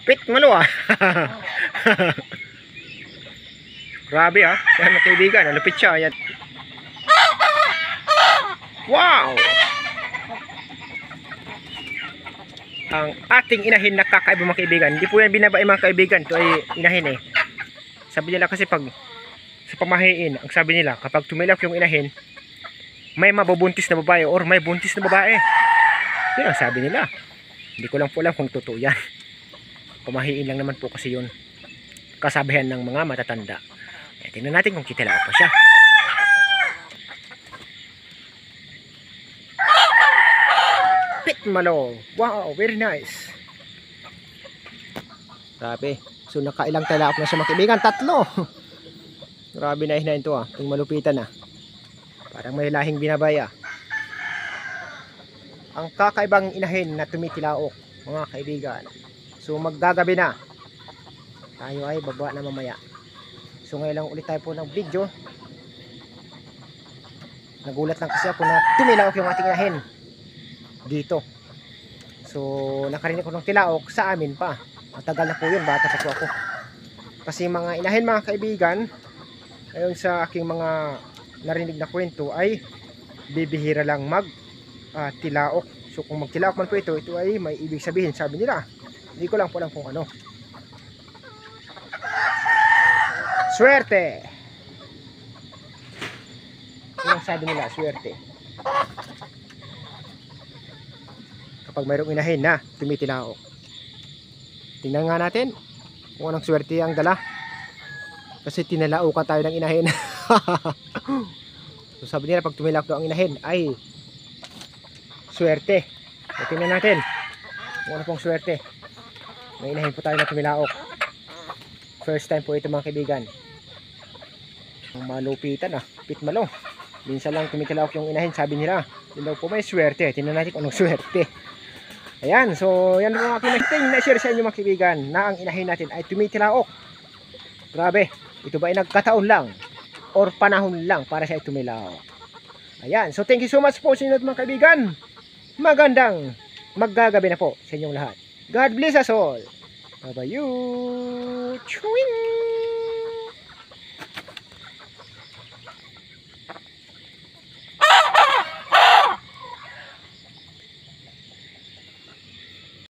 Pit malo ah. Grabe ah. Yan mga kaibigan, nalupit siya. Yan. Wow! Ang ating inahin na kakaiba mga kaibigan. Hindi po yan binabae mga kaibigan. Ito ay inahin eh. Sabi nila kasi pag sa pamahiin, ang sabi nila kapag tumilak yung inahin, may mabubuntis na babae or may buntis na babae. Yun ang sabi nila. Hindi ko lang po alam kung totoo yan. Pamahiin lang naman po kasi yun. Kasabihan ng mga matatanda. Tingnan natin kung kitilao pa siya. Pitmalo. Wow, very nice. Grabe. So nakailang talaap na siya mga kaibigan. 3. Grabe na hinahin to ah. Yung malupitan ah. Parang may lahing binabaya. Ang kakaibang inahin na tumitilaok mga kaibigan. So maggagabi na. Tayo ay baba na mamaya. So ngayon lang ulit tayo po ng video. Nagulat lang kasi ako na tumilaok yung ating inahin dito. So nakarinig ko ng tilaok sa amin pa. Matagal na po yun, bata pa po ako. Kasi mga inahin mga kaibigan, ayon sa aking mga narinig na kwento ay bibihira lang mag tilaok. So kung magtilaok man po ito ay may ibig sabihin, sabi nila. Hindi ko lang po alam kung ano. Swerte. Yung sabi nila, swerte. Kapag mayroong inahin na tumitilaok. Tingnan nga natin kung anong swerte ang dala. Kasi tinalaukan tayo ng inahin. So sabi nila pag tumilaok daw ang inahin ay swerte. So, tingnan natin kung ano pong swerte. May inahin po tayo na tumilaok. First time po ito mga kaibigan. Ang malupitan ah, pitmalo. Minsan lang tumitilaok yung inahin, sabi nila yun daw po may swerte. Tingnan natin kung anong swerte. Ayan, so yan po mga kaibigan na share sa inyo mga kaibigan na ang inahin natin ay tumitilaok. Grabe, ito ba ay nagkataon lang or panahon lang para siya tumilaok? Ayan, so thank you so much po sa inyo mga kaibigan. Magandang maggagabi na po sa inyong lahat. God bless us all. Bye bye you. Chewing.